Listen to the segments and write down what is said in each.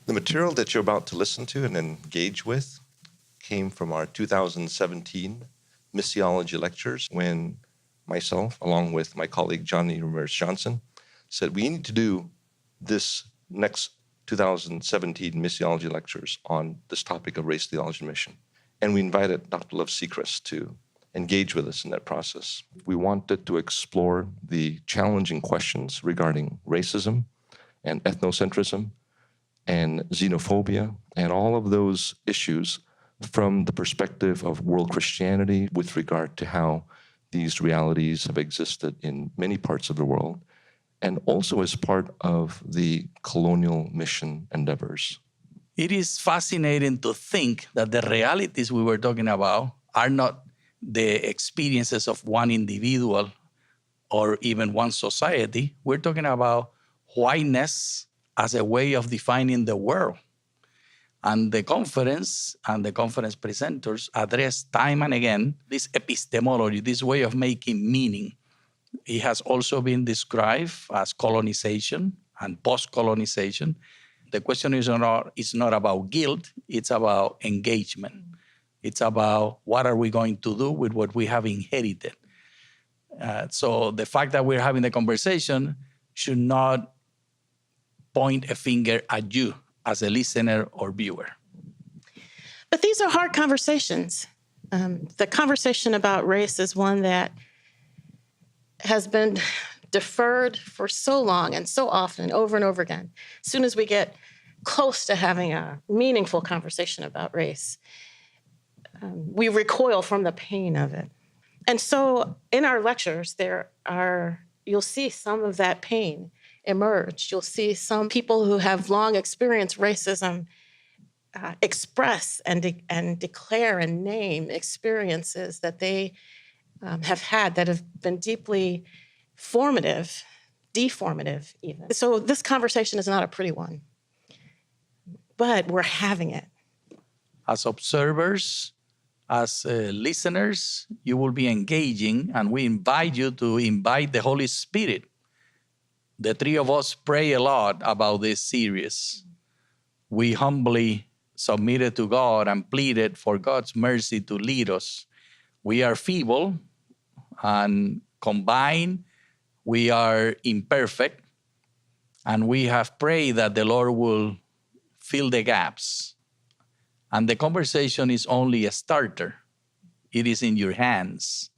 The material that you're about to listen to and engage with came from our 2017 Missiology Lectures, when myself, along with my colleague Johnny Ramirez-Johnson, said we need to do this next 2017 Missiology Lectures on this topic of race, theology, and mission. And we invited Dr. Love Sechrest to engage with us in that process. We wanted to explore the challenging questions regarding racism and ethnocentrism and xenophobia and all of those issues from the perspective of world Christianity with regard to how these realities have existed in many parts of the world, and also as part of the colonial mission endeavors. It is fascinating to think that the realities we were talking about are not the experiences of one individual or even one society. We're talking about whiteness as a way of defining the world. And the conference presenters address time and again this epistemology, this way of making meaning. It has also been described as colonization and post-colonization. The question is not about guilt, it's about engagement. It's about what are we going to do with what we have inherited. So the fact that we're having the conversation should not point a finger at you as a listener or viewer. But these are hard conversations. The conversation about race is one that has been deferred for so long and so often, over and over again. As soon as we get close to having a meaningful conversation about race, we recoil from the pain of it. And so in our lectures, you'll see some of that pain emerge. You'll see some people who have long experienced racism express and declare and name experiences that they have had that have been deeply formative, deformative even. So this conversation is not a pretty one, but we're having it. As observers, as listeners, you will be engaging, and we invite you to invite the Holy Spirit. The three of us pray a lot about this series. We humbly submitted to God and pleaded for God's mercy to lead us. We are feeble, and combined, we are imperfect, and we have prayed that the Lord will fill the gaps. And the conversation is only a starter. It is in your hands.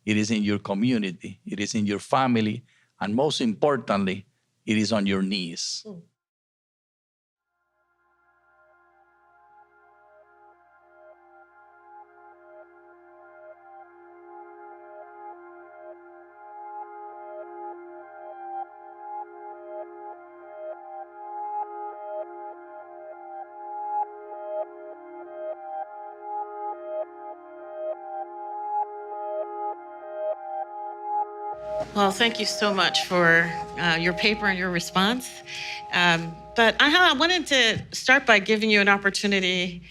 It is in your community. It is in your family. And most importantly, it is on your knees. Well, thank you so much for your paper and your response. But I wanted to start by giving you an opportunity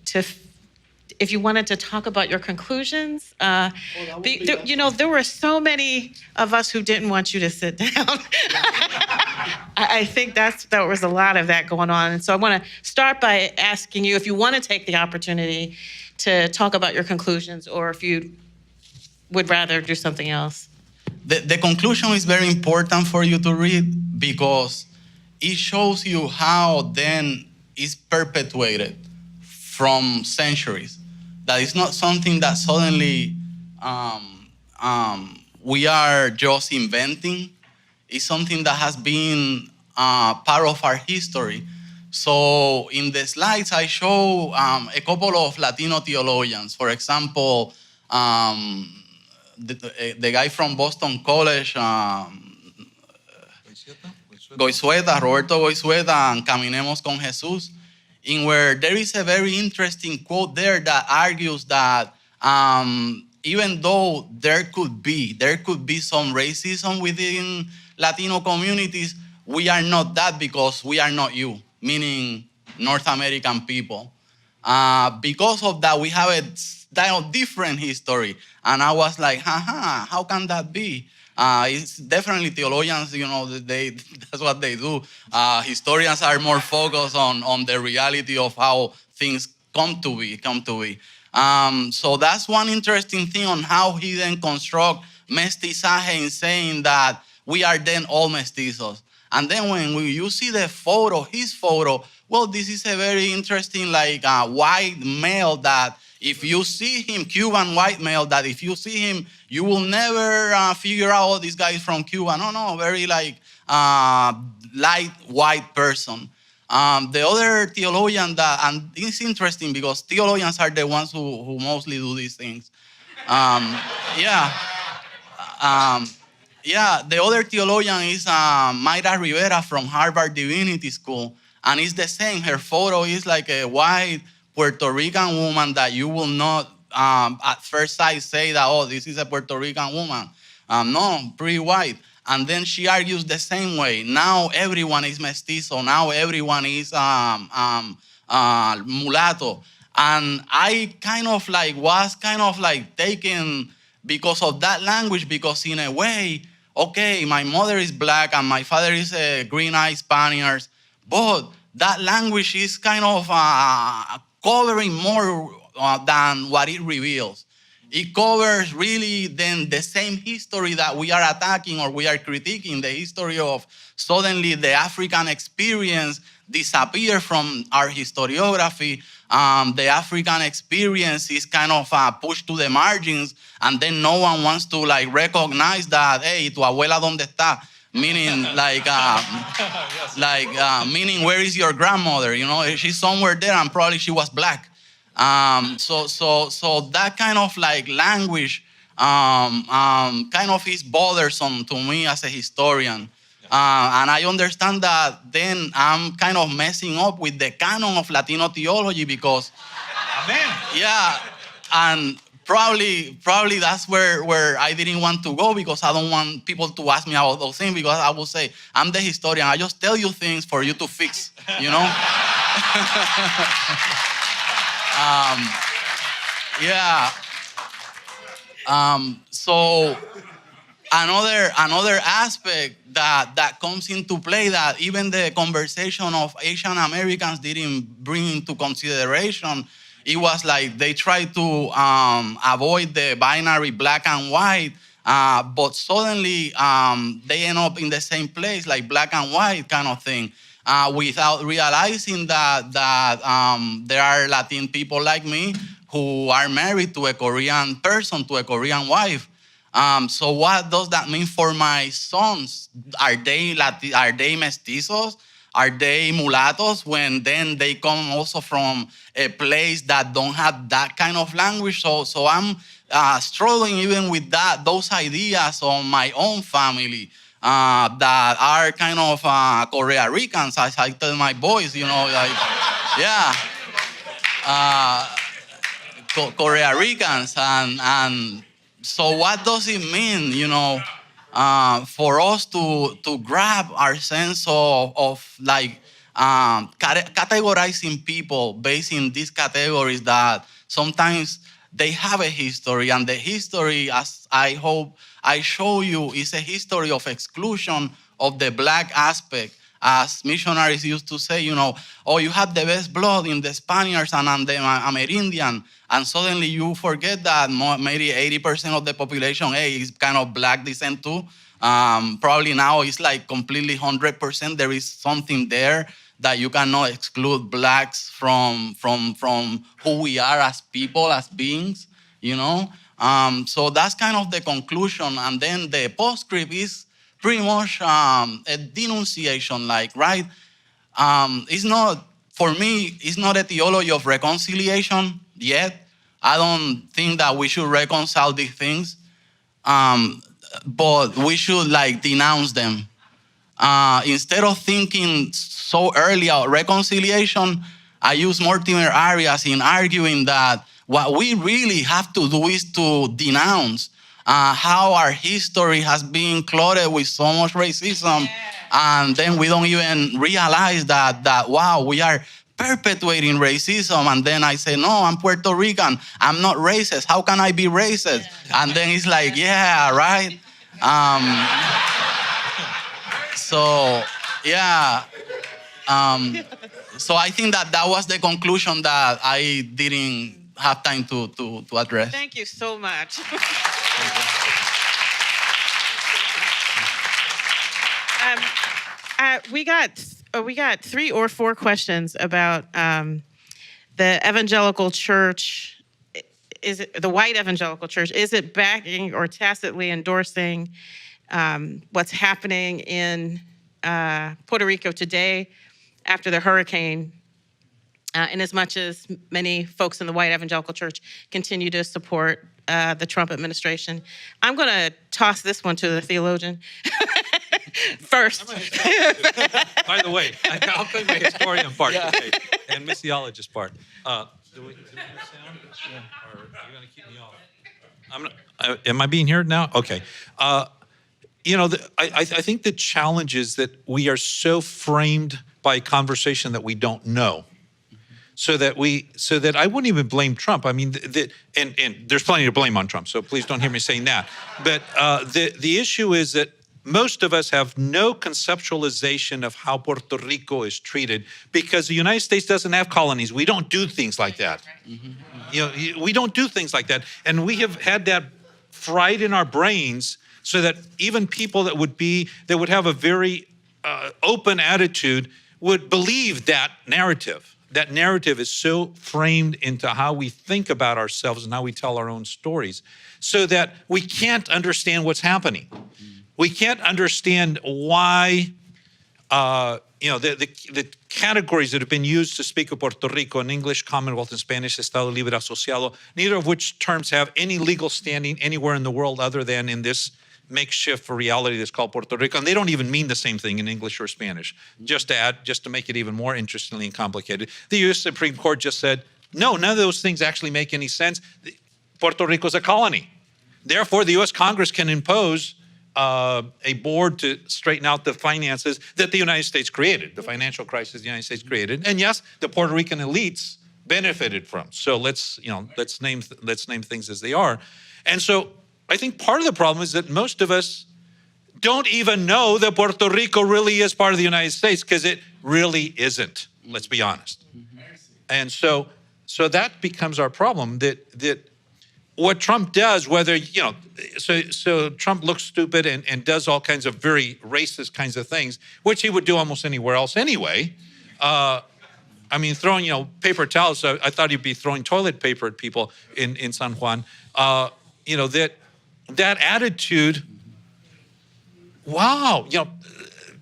to, if you wanted to talk about your conclusions. There were so many of us who didn't want you to sit down. I think there was a lot of that going on. And so I want to start by asking you if you want to take the opportunity to talk about your conclusions, or if you would rather do something else. The conclusion is very important for you to read because it shows you how then is perpetuated from centuries. That is not something that suddenly we are just inventing. It's something that has been part of our history. So in the slides, I show a couple of Latino theologians. For example, the guy from Boston College, Roberto Goizueta, and Caminemos con Jesús, in where there is a very interesting quote there that argues that even though there could be some racism within Latino communities, we are not that because we are not you, meaning North American people. Because of that, we have a different history. And I was like, how can that be? It's definitely theologians, that's what they do. Historians are more focused on the reality of how things come to be. So that's one interesting thing on how he then construct mestizaje in saying that we are then all mestizos. And then when you see the photo, his photo, well, this is a very interesting, white male that if you see him, Cuban white male, that if you see him, you will never figure out, oh, this guy is from Cuba. No, very light white person. The other theologian and it's interesting because theologians are the ones who mostly do these things. The other theologian is Mayra Rivera from Harvard Divinity School. And it's the same. Her photo is like a white Puerto Rican woman that you will not at first sight say that, oh, this is a Puerto Rican woman. No, pretty white. And then she argues the same way. Now everyone is mestizo. Now everyone is mulatto. And I was taken because of that language, because in a way, okay, my mother is black and my father is a green-eyed Spaniard, but that language is kind of covering more than what it reveals. It covers really then the same history that we are attacking or we are critiquing, the history of suddenly the African experience disappear from our historiography. The African experience is kind of pushed to the margins, and then no one wants to recognize that, hey, tu abuela dónde está? Meaning meaning where is your grandmother? She's somewhere there, and probably she was black. So that kind of language kind of is bothersome to me as a historian. And I understand that then I'm kind of messing up with the canon of Latino theology because, Amen. Yeah, and probably that's where I didn't want to go, because I don't want people to ask me about those things, because I will say, I'm the historian. I just tell you things for you to fix, So another aspect that comes into play that even the conversation of Asian Americans didn't bring into consideration, it was they tried to avoid the binary black and white, but suddenly they end up in the same place, like black and white kind of thing, without realizing that there are Latin people like me who are married to a Korean person, to a Korean wife. So what does that mean for my sons? Are they mestizos? Are they mulattoes when then they come also from a place that don't have that kind of language? So I'm struggling even with those ideas on my own family that are kind of Korea Ricans, as I tell my boys, Korea Ricans, and so what does it mean, for us to grab our sense of categorizing people based in these categories that sometimes they have a history, and the history, as I hope I show you, is a history of exclusion of the black aspect. As missionaries used to say, you have the best blood in the Spaniards and the Amerindian, and suddenly you forget that maybe 80% of the population is kind of black descent too. Probably now it's completely 100%. There is something there that you cannot exclude blacks from who we are as people, as beings, So that's kind of the conclusion. And then the postscript is pretty much a denunciation, right? It's not, for me, it's not a theology of reconciliation yet. I don't think that we should reconcile these things, but we should denounce them. Instead of thinking so early about reconciliation, I use Mortimer Arias in arguing that what we really have to do is to denounce how our history has been clouded with so much racism, and then we don't even realize that wow, we are perpetuating racism. And then I say, no, I'm Puerto Rican, I'm not racist. How can I be racist? And then it's yeah, right. So, yeah. So I think that was the conclusion that I didn't have time to address. Thank you so much. We got 3 or 4 questions about the evangelical church. Is it the white evangelical church? Is it backing or tacitly endorsing what's happening in Puerto Rico today after the hurricane? In as much as many folks in the white evangelical church continue to support the Trump administration. I'm going to toss this one to the theologian first. By the way, I'll play my historian part today and missiologist part. Do we have sound? Or are you going to keep me off? Am I being heard now? Okay. I think the challenge is that we are so framed by a conversation that we don't know. So that I wouldn't even blame Trump. I mean, and there's plenty to blame on Trump, so please don't hear me saying that. But the issue is that most of us have no conceptualization of how Puerto Rico is treated because the United States doesn't have colonies. We don't do things like that. We don't do things like that. And we have had that fried in our brains so that even people that would have a very open attitude would believe that narrative. That narrative is so framed into how we think about ourselves and how we tell our own stories so that we can't understand what's happening. We can't understand why, the categories that have been used to speak of Puerto Rico in English, Commonwealth, in Spanish, Estado Libre Asociado, neither of which terms have any legal standing anywhere in the world other than in this makeshift for reality that's called Puerto Rico, and they don't even mean the same thing in English or Spanish. Just to make it even more interestingly and complicated, the U.S. Supreme Court just said, no, none of those things actually make any sense. Puerto Rico is a colony. Therefore, the U.S. Congress can impose a board to straighten out the finances that the United States created, the financial crisis the United States created, and yes, the Puerto Rican elites benefited from. So let's name things as they are, and so. I think part of the problem is that most of us don't even know that Puerto Rico really is part of the United States because it really isn't, let's be honest. And so that becomes our problem, that what Trump does, so Trump looks stupid and does all kinds of very racist kinds of things, which he would do almost anywhere else anyway. Throwing, paper towels, I thought he'd be throwing toilet paper at people in San Juan. That attitude, wow,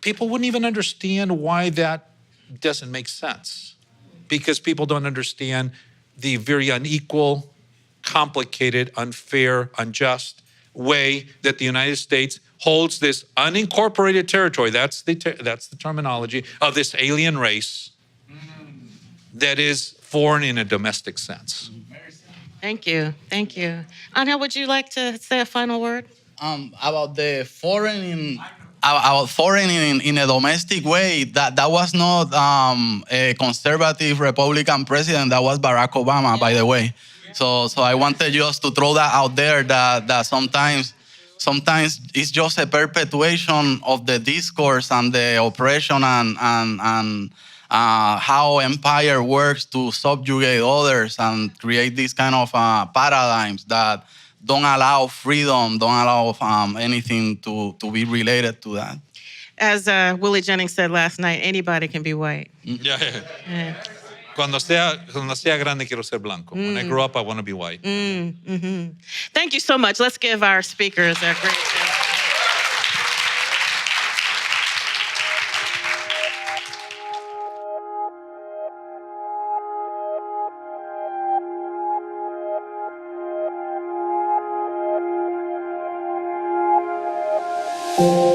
people wouldn't even understand why that doesn't make sense because people don't understand the very unequal, complicated, unfair, unjust way that the United States holds this unincorporated territory, that's the terminology, of this alien race that is foreign in a domestic sense. Thank you. Anya, would you like to say a final word? About the foreign in a domestic way, that was not a conservative Republican president. That was Barack Obama, by the way. So I wanted just to throw that out there that sometimes it's just a perpetuation of the discourse and the oppression and how empire works to subjugate others and create these kind of paradigms that don't allow freedom, don't allow anything to be related to that. As Willie Jennings said last night, anybody can be white. Yeah. Cuando sea grande, quiero ser blanco. When I grow up, I want to be white. Thank you so much. Let's give our speakers a great thanks. Thank you.